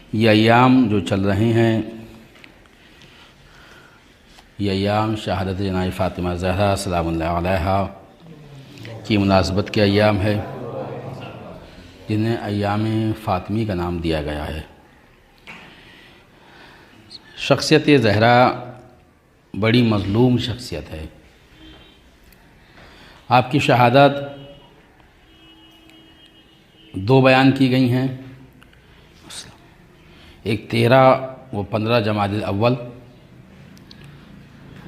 ये अय्याम जो चल रहे हैं, ये अय्याम शहादत जनाब फ़ातिमा ज़हरा सलामुल्लाह अलैहा की मुनासबत के अय्याम है, जिन्हें अय्याम फ़ातिमी का नाम दिया गया है। शख्सियत ज़हरा बड़ी मज़लूम शख्सियत है। आपकी शहादत दो बयान की गई हैं, एक 13 व 15 जमादिल अव्वल,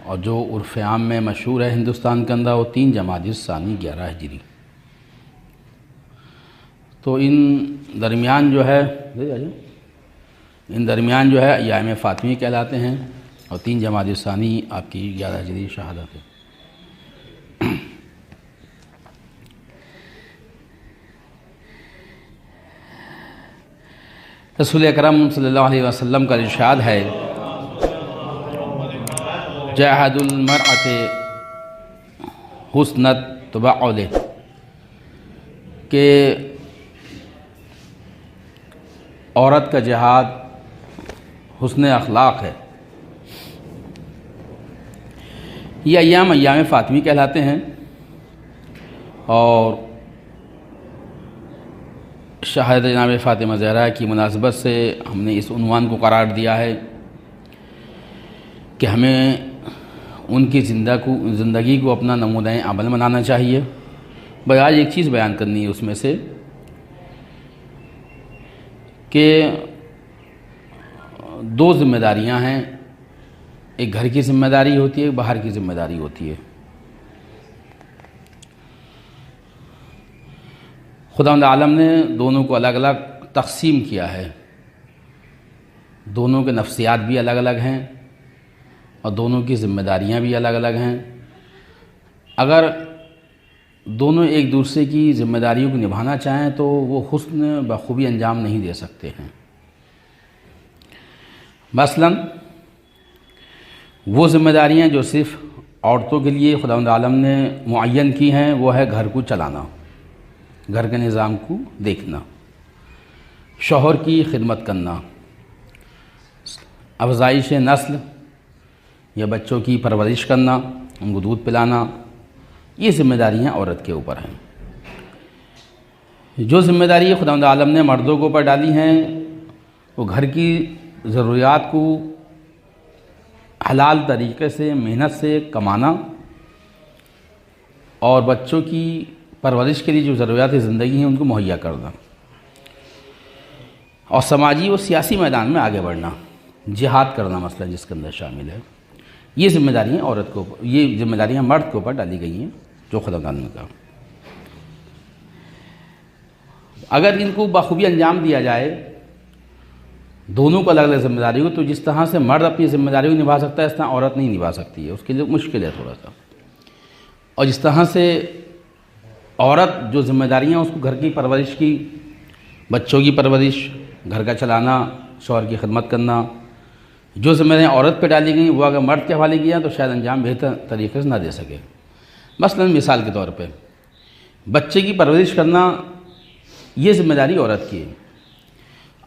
और जो उर्फ़ आम में मशहूर है हिंदुस्तान के अंदर, वो 3 जमादिल सानी 11 हिजरी। तो इन दरमियान जो है अय्याम फ़ातिमी कहलाते हैं, और 3 जमादिल सानी आपकी 11 हिजरी शहादत है। रसूल अकरम सल्लल्लाहु अलैहि वसल्लम का इरशाद है, जहदुल मरअते हुस्नत तबअले, के औरत का जिहाद हुस्न अखलाक है। ये अय्याम फ़ातिमी कहलाते हैं, और शहादत जनाब फ़ातिमा ज़हरा की मुनासबत से हमने इस उन्वान को करार दिया है कि हमें उनकी ज़िंदगी को अपना नमूने अमल बनाना चाहिए। भाई आज एक चीज़ बयान करनी है उसमें से कि 2 ज़िम्मेदारियां हैं, एक घर की ज़िम्मेदारी होती है, एक बाहर की ज़िम्मेदारी होती है। खुदावंद आलम ने दोनों को अलग अलग तक़सीम किया है। दोनों के नफ्सियात भी अलग अलग हैं और दोनों की ज़िम्मेदारियां भी अलग अलग हैं। अगर दोनों एक दूसरे की ज़िम्मेदारियों को निभाना चाहें तो वो हुस्न बखूबी अंजाम नहीं दे सकते हैं। मसलन वो ज़िम्मेदारियां जो सिर्फ़ औरतों के लिए खुदावंद आलम ने मुअय्यन की हैं, वो है घर को चलाना, घर के निज़ाम को देखना, शौहर की खिदमत करना, अफ़ज़ाइश नस्ल या बच्चों की परवरिश करना, उनको दूध पिलाना, ये ज़िम्मेदारियाँ औरत के ऊपर हैं। जो ज़िम्मेदारी खुदावंद आलम ने मर्दों के ऊपर डाली हैं, वो घर की ज़रूरियात को हलाल तरीक़े से मेहनत से कमाना, और बच्चों की परवरिश के लिए जो ज़रूरियात ज़िंदगी हैं उनको मुहैया करना, और समाजी व सियासी मैदान में आगे बढ़ना, जिहाद करना मसला जिसके अंदर शामिल है। ये ज़िम्मेदारियाँ औरत को, ये ज़िम्मेदारियाँ मर्द के ऊपर डाली गई हैं जो खुदा ने कहा। अगर इनको बखूबी अंजाम दिया जाए, दोनों को अलग अलग ज़िम्मेदारी हो, तो जिस तरह से मर्द अपनी ज़िम्मेदारी को निभा सकता है, इस तरह औरत नहीं निभा सकती है, उसके लिए मुश्किल है थोड़ा सा। और जिस तरह से औरत जो ज़िम्मेदारियाँ उसको घर की परवरिश की, बच्चों की परवरिश, घर का चलाना, शौहर की खिदमत करना, जो ज़िम्मेदारियाँ औरत पे डाली गई वो अगर मर्द के हवाले किया तो शायद अंजाम बेहतर तरीके से ना दे सके। मसलन मिसाल के तौर पे बच्चे की परवरिश करना, ये ज़िम्मेदारी औरत की है।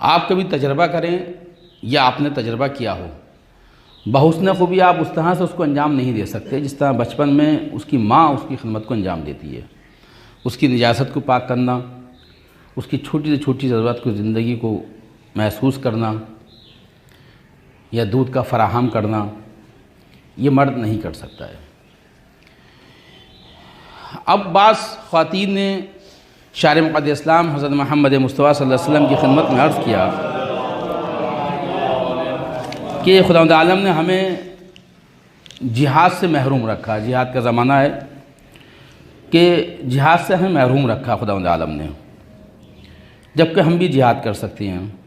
आप कभी तजर्बा करें या आपने तजर्बा किया हो, बहुस्न खूबी आप उस तरह से उसको अंजाम नहीं दे सकते जिस तरह बचपन में उसकी माँ उसकी खिदमत को अंजाम देती है। उसकी निजासत को पाक करना, उसकी छोटी से छोटी ज़रूरत को, ज़िंदगी को महसूस करना या दूध का फराहम करना, ये मर्द नहीं कर सकता है। अब बाज़ ख़वातीन ने शार मुक़द्दस इस्लाम हज़रत मोहम्मद मुस्तफ़ा सल्लल्लाहु अलैहि वसल्लम की खिदमत में अर्ज़ किया कि खुदावंद आलम ने हमें जिहाद से महरूम रखा। जिहाद का ज़माना है कि जिहाद से हमें महरूम रखा खुदावंद आलम ने, जबकि हम भी जिहाद कर सकते हैं।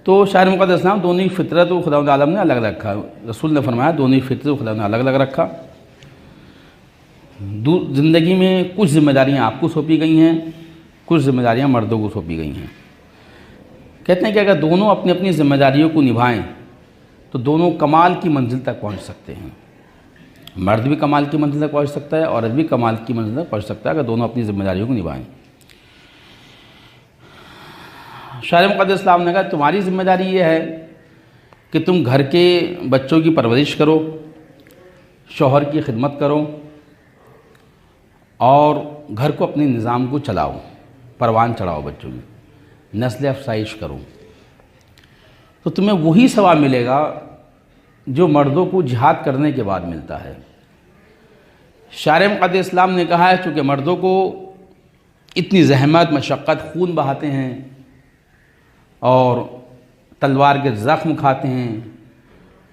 तो शार मुक़द्दस इस्लाम दोनों की फ़ितरत को खुदावंद आलम ने अलग रखा। रसूल ने फरमाया दोनों की फ़ितरत को खुदा ने अलग अलग रखा। ज़िंदगी में कुछ ज़िम्मेदारियाँ आपको सौंपी गई हैं, कुछ ज़िम्मेदारियाँ मर्दों को सौंपी गई हैं। कहते हैं कि अगर दोनों अपनी अपनी ज़िम्मेदारियों को निभाएं तो दोनों कमाल की मंजिल तक पहुंच सकते हैं। मर्द भी कमाल की मंजिल तक पहुंच सकता है, औरत भी कमाल की मंजिल तक पहुंच सकता है अगर दोनों अपनी ज़िम्मेदारियों को निभाएं। शायर मुक़द्दस इस्लाम ने कहा तुम्हारी ज़िम्मेदारी ये है कि तुम घर के बच्चों की परवरिश करो, शौहर की खिदमत करो और घर को अपने निज़ाम को चलाओ, परवान चढ़ाओ, बच्चों की नस्ल अफसाइश करो, तो तुम्हें वही सवाब मिलेगा जो मर्दों को जिहाद करने के बाद मिलता है। शायर मुक़द्दस इस्लाम ने कहा है चूँकि मर्दों को इतनी ज़हमत, मशक्क़त, खून बहाते हैं और तलवार के ज़ख्म खाते हैं,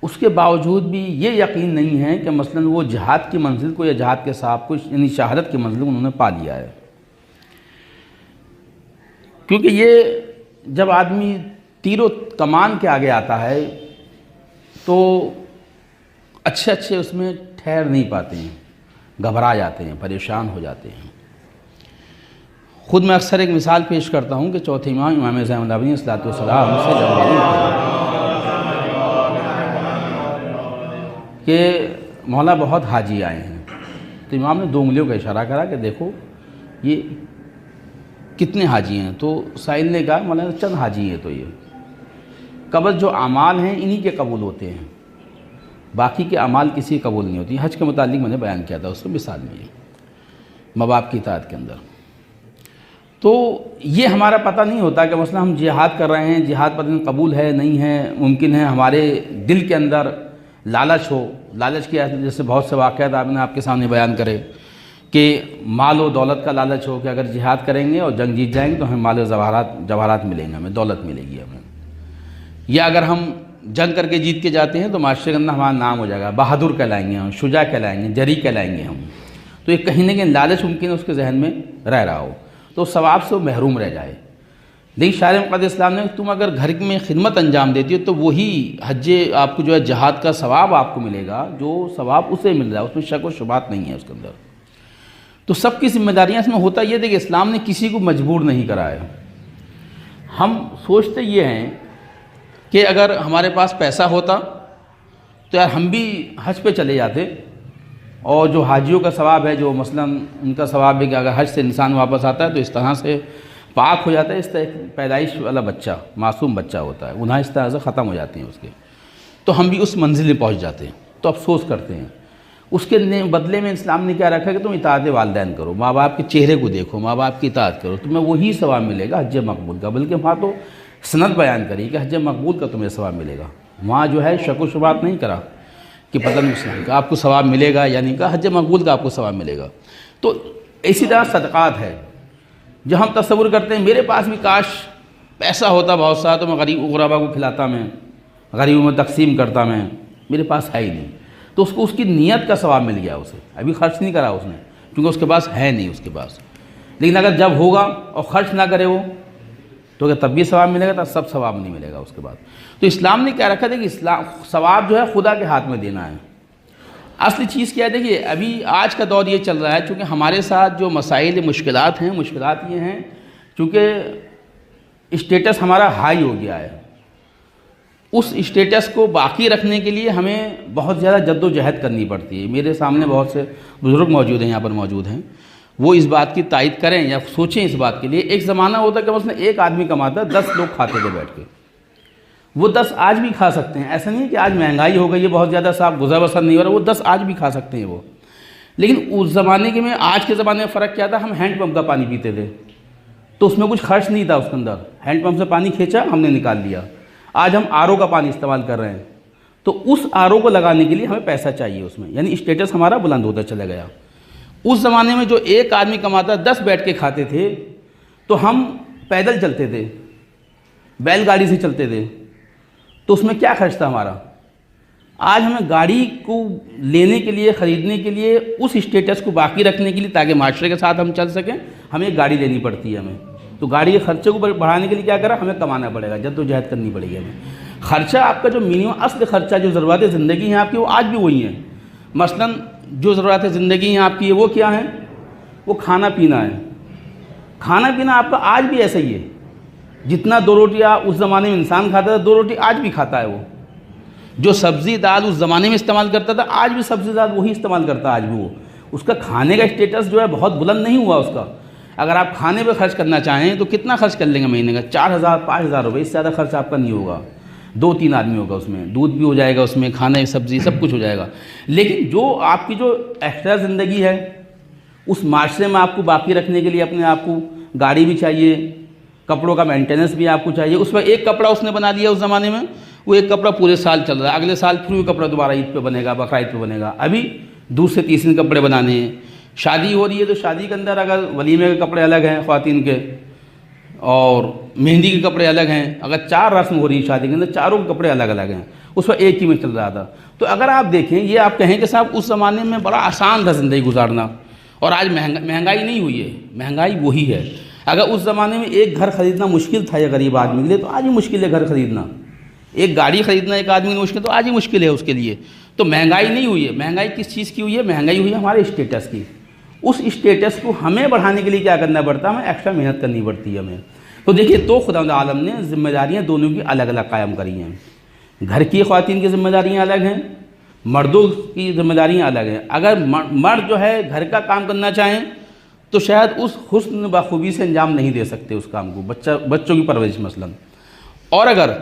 उसके बावजूद भी ये यकीन नहीं है कि मसलन वो जिहाद की मंजिल को या जिहाद के साहब को यानी शहादत की मंजिल उन्होंने पा लिया है। क्योंकि ये जब आदमी तीरों कमान के आगे आता है तो अच्छे उसमें ठहर नहीं पाते हैं, घबरा जाते हैं, परेशान हो जाते हैं। ख़ुद मैं अक्सर एक मिसाल पेश करता हूँ कि चौथे इमाम ज़ैनुल आबिदीन अलैहिस्सलाम से जब मालूम कि मौला बहुत हाजी आए हैं, तो इमाम ने 2 उंगलियों का इशारा करा कि देखो ये कितने हाजी हैं। तो साइल ने कहा मौला चंद हाजी हैं, तो ये कबल जो अमाल हैं इन्हीं के कबूल होते हैं, बाकी के अमाल किसी कबूल नहीं होती। हज के मुतालिक मैंने बयान किया था उसको मिसाल में, माँ बाप की इताअत के अंदर। तो ये हमारा पता नहीं होता कि मसला हम जिहाद कर रहे हैं, जिहाद पर कबूल है नहीं है, मुमकिन है हमारे दिल के अंदर लालच हो। लालच की जैसे बहुत से वाक़यात आपने आपके सामने बयान करे कि माल और दौलत का लालच हो कि अगर जिहाद करेंगे और जंग जीत जाएंगे तो हमें माल और जवाहरात मिलेंगे, हमें दौलत मिलेगी हमें, या अगर हम जंग करके जीत के जाते हैं तो माशरे के अंदर हमारा नाम हो जाएगा, बहादुर कहलाएंगे हम, शुजा कहलाएंगे, जरी कहलाएंगे हम। तो ये कहीं ना कहीं लालच मुमकिन है उसके जहन में रह रहा हो, तो सवाब से वो महरूम रह जाए। लेकिन शायर मुक़द्दस इस्लाम ने तुम अगर घर में खिदमत अंजाम देती हो तो वही हज्जे आपको जो है जिहाद का सवाब आपको मिलेगा, जो सवाब उसे मिल रहा है, उसमें शक व शुबात नहीं है उसके अंदर। तो सबकी जिम्मेदारियाँ इसमें होता ये थे कि इस्लाम ने किसी को मजबूर नहीं कराया। हम सोचते ये हैं कि अगर हमारे पास पैसा होता तो यार हम भी हज पे चले जाते, और जो हाजियों का सवाब है, जो मसलन उनका सवाब है कि अगर हज से इंसान वापस आता है तो इस तरह से पाक हो जाता है, इस तरह पैदाइश वाला बच्चा, मासूम बच्चा होता है, गुनाह इस तरह से ख़त्म हो जाते हैं उसके, तो हम भी उस मंजिल में पहुँच जाते हैं। तो अफसोस करते हैं। उसके बदले में इस्लाम ने क्या रखा कि तुम इताअत वालिदैन करो, माँ बाप के चेहरे को देखो, माँ बाप की इताअत करो, तुम्हें वही सवाब मिलेगा हज मकबूल का। बल्कि वहाँ तो सनद बयान करी कि हज मकबूल का तुम्हें सवाब मिलेगा। वहाँ जो है शक व शुबात नहीं करा कि पता नहीं इस्लाम का आपको सवाब मिलेगा या नहीं, का हज मकबूल का आपको सवाब मिलेगा। तो इसी तरह सदक़ात है, जो हम तस्वुर करते हैं मेरे पास भी काश पैसा होता बहुत सारा तो मैं गरीब गुरबा को खिलाता, मैं गरीबों में तकसीम करता, मैं मेरे पास है ही नहीं, तो उसको उसकी नीयत का सवाब मिल गया। उसे अभी खर्च नहीं करा उसने, क्योंकि उसके पास है नहीं उसके पास। लेकिन अगर जब होगा और ख़र्च ना करे वो, तो अगर तब भी सवाब मिलेगा तो सब सवाब नहीं मिलेगा उसके बाद। तो इस्लाम ने क्या रखा था कि इस्लाम सवाब जो है खुदा के हाथ में देना है। असली चीज़ क्या है, देखिए अभी आज का दौर ये चल रहा है, चूँकि हमारे साथ जो मसाइल मुश्किलात हैं, मुश्किलात ये हैं चूँकि स्टेटस हमारा हाई हो गया है, उस स्टेटस को बाकी रखने के लिए हमें बहुत ज़्यादा जद्दोजहद करनी पड़ती है। मेरे सामने बहुत से बुज़ुर्ग मौजूद हैं, यहाँ पर मौजूद हैं, वो इस बात की तायद करें या सोचें इस बात के लिए। एक ज़माना होता कि उसमें एक आदमी कमाता 10 लोग खाते थे बैठ के, वो 10 आज भी खा सकते हैं। ऐसा नहीं कि आज महंगाई हो गई है बहुत ज़्यादा, साहब गुज़र बसर नहीं हो रहा, वो 10 आज भी खा सकते हैं वो। लेकिन उस ज़माने के में आज के ज़माने में फ़र्क क्या था, हम हैंडपम्प का पानी पीते थे तो उसमें कुछ खर्च नहीं था उसके अंदर, हैंडपम्प से पानी खींचा हमने निकाल लिया। आज हम आरओ का पानी इस्तेमाल कर रहे हैं, तो उस आरओ को लगाने के लिए हमें पैसा चाहिए उसमें, यानी स्टेटस हमारा बुलंद होता चला गया। उस ज़माने में जो एक आदमी कमाता 10 बैठ के खाते थे, तो हम पैदल चलते थे, बैलगाड़ी से चलते थे, तो उसमें क्या खर्च था हमारा। आज हमें गाड़ी को लेने के लिए, ख़रीदने के लिए, उस स्टेटस को बाकी रखने के लिए, ताकि माशरे के साथ हम चल सकें, हमें एक गाड़ी लेनी पड़ती है हमें। तो गाड़ी के खर्चे को बढ़ाने के लिए क्या करा, हमें कमाना पड़ेगा, जद्दोजहद करनी पड़ेगी हमें। खर्चा आपका जो मिनिमम असल खर्चा, जो ज़रूरत ज़िंदगी है आपकी, वो आज भी वही है। मसलन जो ज़रूरत ज़िंदगी है आपकी है वो क्या है, वो खाना पीना है। खाना पीना आपका आज भी ऐसा ही है, जितना 2 रोटियाँ उस ज़माने में इंसान खाता था, 2 रोटी आज भी खाता है वो। जो सब्ज़ी दाल उस ज़माने में इस्तेमाल करता था, आज भी सब्ज़ी दाल वही इस्तेमाल करता है आज भी वो। उसका खाने का स्टेटस जो है बहुत बुलंद नहीं हुआ उसका, अगर आप खाने पे खर्च करना चाहें तो कितना खर्च कर लेंगे महीने का? 4,000 5,000 रुपये, इससे ज़्यादा खर्च आपका नहीं होगा। 2-3 आदमी होगा उसमें, दूध भी हो जाएगा उसमें, खाना सब्ज़ी सब कुछ हो जाएगा। लेकिन जो आपकी जो एक्स्ट्रा ज़िंदगी है उस माशरे में आपको बाकी रखने के लिए अपने आप को गाड़ी भी चाहिए, कपड़ों का मेंटेनेंस भी आपको चाहिए। उस पर एक कपड़ा उसने बना दिया उस ज़माने में, वो एक कपड़ा पूरे साल चल रहा है, अगले साल फिर वो कपड़ा दोबारा ईद पे बनेगा, बकरा ईद पे बनेगा। अभी दूसरे तीसरे कपड़े बनाने हैं। शादी हो रही है तो शादी के अंदर अगर वलीमे के कपड़े अलग हैं ख़वातीन के और मेहंदी के कपड़े अलग हैं, अगर 4 रस्म हो रही है शादी के अंदर, चारों के कपड़े अलग अलग हैं, उस पर एक ही में चल रहा था। तो अगर आप देखें, ये आप कहें कि साहब उस ज़माने में बड़ा आसान था ज़िंदगी गुजारना, और आज महंगाई नहीं हुई है, महंगाई वही है। अगर उस ज़माने में एक घर ख़रीदना मुश्किल था या गरीब आदमी के लिए, तो आज ही मुश्किल है घर ख़रीदना। एक गाड़ी ख़रीदना एक आदमी की मुश्किल, तो आज ही मुश्किल है उसके लिए। तो महंगाई नहीं हुई है। महंगाई किस चीज़ की हुई है? महंगाई हुई है हमारे स्टेटस की। उस स्टेटस को हमें बढ़ाने के लिए क्या करना पड़ता है? हमें एक्स्ट्रा मेहनत करनी पड़ती है हमें। तो देखिए, तो खुदावंद आलम ने ज़िम्मेदारियाँ दोनों की अलग अलग कायम करी हैं। घर की ख़वातीन की ज़िम्मेदारियाँ अलग हैं, मर्दों की ज़िम्मेदारियाँ अलग हैं। अगर मर्द जो है घर का काम करना चाहें तो शायद उस हुस्न बखूबी से अंजाम नहीं दे सकते उस काम को, बच्चों की परवरिश मसलन। और अगर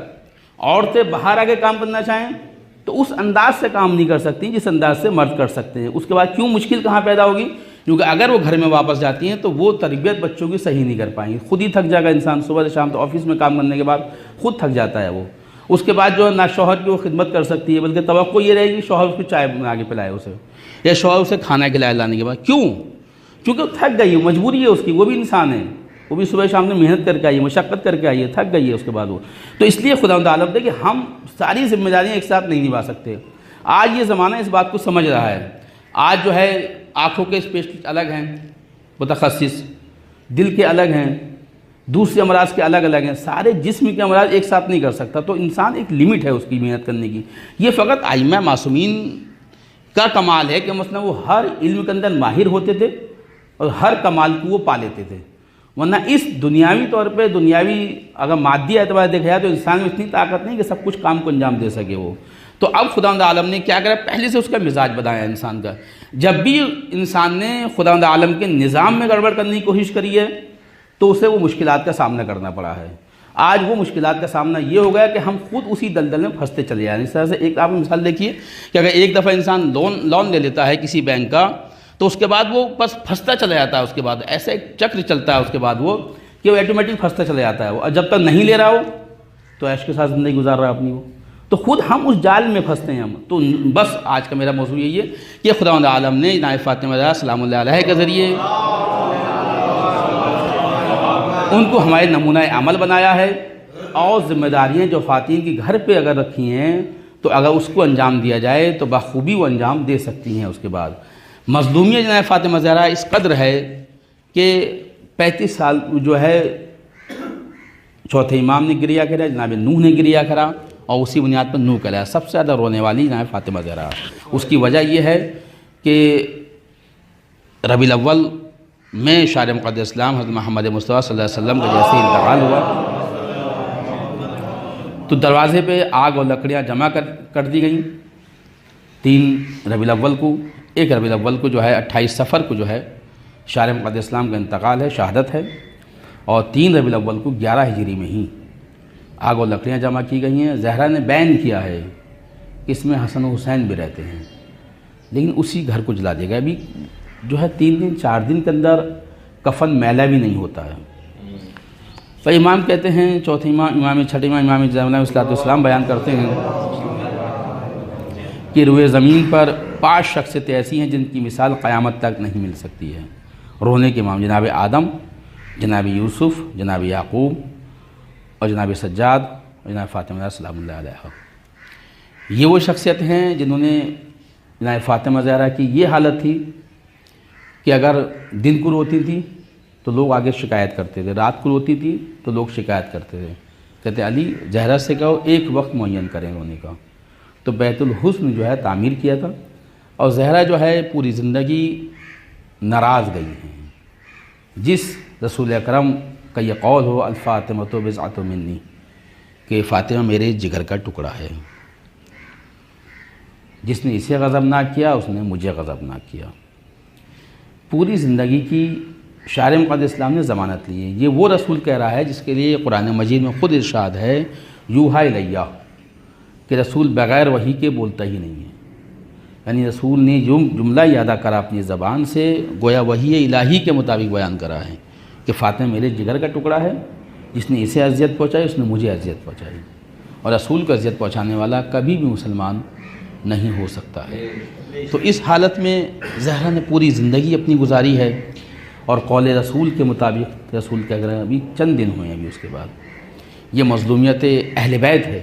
औरतें बाहर आके काम करना चाहें तो उस अंदाज से काम नहीं कर सकती जिस अंदाज से मर्द कर सकते हैं। उसके बाद क्यों मुश्किल कहाँ पैदा होगी? क्योंकि अगर वो घर में वापस जाती हैं तो वो तरबियत बच्चों की सही नहीं कर पाएंगी। खुद ही थक जाएगा इंसान, सुबह से शाम तो ऑफिस में काम करने के बाद खुद थक जाता है वो। उसके बाद जो है ना शौहर की वो खिदमत कर सकती है, बल्कि तवक्को ये रहेगी शौहर उसको चाय बना के पिलाए उसे, या शौहर उसे खाना खिलाए लाने के बाद। क्यों? क्योंकि वो थक गई है, मजबूरी है उसकी, वो भी इंसान है, वो भी सुबह शाम में मेहनत करके आई है, मशक्क़त करके आई है, थक गई है उसके बाद वो। तो इसलिए खुदावंद आलम दे कि हम सारी जिम्मेदारियाँ एक साथ नहीं निभा सकते। आज ये ज़माना इस बात को समझ रहा है। आज जो है आँखों के स्पेशलिस्ट अलग हैं, मुतखस्सिस, दिल के अलग हैं, दूसरे अमराज के अलग अलग हैं, सारे जिस्म के अमराज एक साथ नहीं कर सकता। तो इंसान एक लिमिट है उसकी मेहनत करने की। ये फ़कत आइम्मा मासूमीन का कमाल है कि मसलन वो हर इल्म के अंदर माहिर होते थे और हर कमाल को वो पा लेते थे। वरना इस दुनियावी तौर पे, दुनियावी अगर मादी एतबार देखा जाए तो इंसान में इतनी ताकत नहीं कि सब कुछ काम को अंजाम दे सके वो। तो अब खुदावंद आलम ने क्या करा? पहले से उसका मिजाज बनाया इंसान का। जब भी इंसान ने खुदावंद आलम के निज़ाम में गड़बड़ करने की कोशिश करी है तो उसे वो मुश्किलात का सामना करना पड़ा है। आज वो मुश्किलात का सामना ये हो गया कि हम खुद उसी दलदल में फंसते चले जाए। इस तरह से एक आप मिसाल देखिए कि अगर एक दफ़ा इंसान लोन ले लेता है किसी बैंक का, तो उसके बाद वो बस फंसता चला जाता है। उसके बाद ऐसे एक चक्र चलता है उसके बाद वो कि वो ऑटोमेटिक फंसता चला जाता है वो, और जब तक नहीं ले रहा हो तो ऐश के साथ ज़िंदगी गुजार रहा है अपनी वो, तो खुद हम उस जाल में फंसते हैं हम। तो बस आज का मेरा मौजू यही है कि खुदावंद आलम ने जनाब फातिमा सलामुल्लाह अलैहा के ज़रिए उनको हमारे नमूना अमल बनाया है, और ज़िम्मेदारियाँ जो ख़वातीन की घर पे अगर रखी हैं तो अगर उसको अंजाम दिया जाए तो बखूबी वो अंजाम दे सकती हैं। उसके बाद मज़लूमियत जनाब फातिमा ज़हरा इस कदर है कि 35 साल जो है चौथे इमाम ने गिरिया करा, जनाब नूह ने गिरिया करा, और उसी बुनियाद पर नूह कराया। सबसे ज़्यादा रोने वाली जनाब फातिमा ज़हरा। उसकी वजह यह है कि रबीउल अव्वल में शार मुक़द्दस इस्लाम हज़रत मोहम्मद मुस्तफ़ा सल्लल्लाहु अलैहि वसल्लम का जैसे इंतकाल हुआ तो दरवाज़े पे आग और लकड़ियाँ जमा कर दी गई। 3 रबीउल अव्वल को, एक रबीउल अव्वल को जो है 28 सफ़र को जो है शार मुक़द्दस इस्लाम का इंतकाल है, शहादत है, और 3 रबीउल अव्वल को 11 हिजरी में ही आग और लकड़ियाँ जमा की गई हैं। ज़हरा ने बैन किया है कि इसमें हसन और हुसैन भी रहते हैं, लेकिन उसी घर को जला दिया गया। अभी जो है 3 दिन 4 दिन के अंदर कफन मैला भी नहीं होता है। तो इमाम कहते हैं, चौथे इमाम छठे इमाम इस्लाम बयान करते हैं कि रुए ज़मीन पर 5 शख्सियतें ऐसी हैं जिनकी मिसाल क़यामत तक नहीं मिल सकती है। रोने के इमाम जनाब आदम, जनाब यूसुफ़, जनाब याकूब और जनाब सज्जाद और जनाब फातिमा सलामुल्लाह अलैहा। ये वो शख्सियत हैं जिन्होंने जनाब फातिमा ज़हरा की ये हालत थी कि अगर दिन को रोती थी तो लोग आगे शिकायत करते थे, रात को रोती थी तो लोग शिकायत करते थे। कहते अली ज़हरा से कहो एक वक्त मुअय्यन करें रोने का। तो बैतुल हुस्न जो है तामीर किया था, और ज़हरा जो है पूरी ज़िंदगी नाराज़ गई हैं। जिस रसूल अकरम का ये कौल हो अल-फ़ातिमतु बिज़अतुम मिन्नी, कि फ़ातिमा मेरे जिगर का टुकड़ा है, जिसने इसे गज़बनाक किया उसने मुझे गज़बनाक किया। पूरी ज़िंदगी की शार मुक़द्दस इस्लाम ने ज़मानत ली है। ये वो रसूल कह रहा है जिसके लिए कुरान मजीद में ख़ुद इरशाद है यूहा इलैया, कि रसूल बग़ैर वही के बोलता ही नहीं है। यानी रसूल ने जो जुमला ही अदा करा अपनी ज़बान से, गोया वही इलाही के मुताबिक बयान करा है कि फ़ातिमा मेरे जिगर का टुकड़ा है, जिसने इसे अज़ियत पहुँचाई उसने मुझे अज़ियत पहुँचाई, और रसूल को अज़ियत पहुँचाने वाला कभी भी मुसलमान नहीं हो सकता है। तो इस हालत में ज़हरा ने पूरी ज़िंदगी अपनी गुजारी है, और कौल रसूल के मुताबिक रसूल के अगर अभी चंद दिन हुए हैं अभी उसके बाद, ये मज़लूमियत अहले बैत है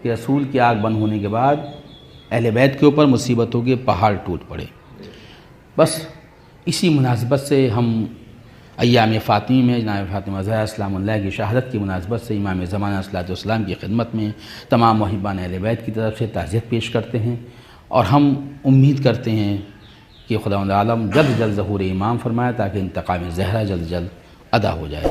कि रसूल की आग बंद होने के बाद अहले बैत के ऊपर मुसीबतों के पहाड़ टूट पड़े। बस इसी मुनासिबत से हम अय्याम फ़ातिमी में जनाब फ़ातिमा ज़हरा सलामुल्लाह की शहादत की मुनासिबत से इमाम ज़माना अस्सलातु वस्सलाम की खिदमत में तमाम मुहिब्बान अहले बैत की तरफ से ताज़ियत पेश करते हैं, और हम उम्मीद करते हैं कि खुदावंद आलम जल्द जल्द ज़हूर इमाम फरमाए ताकि इंतकाम ज़हरा जल्द जल्द अदा हो जाए।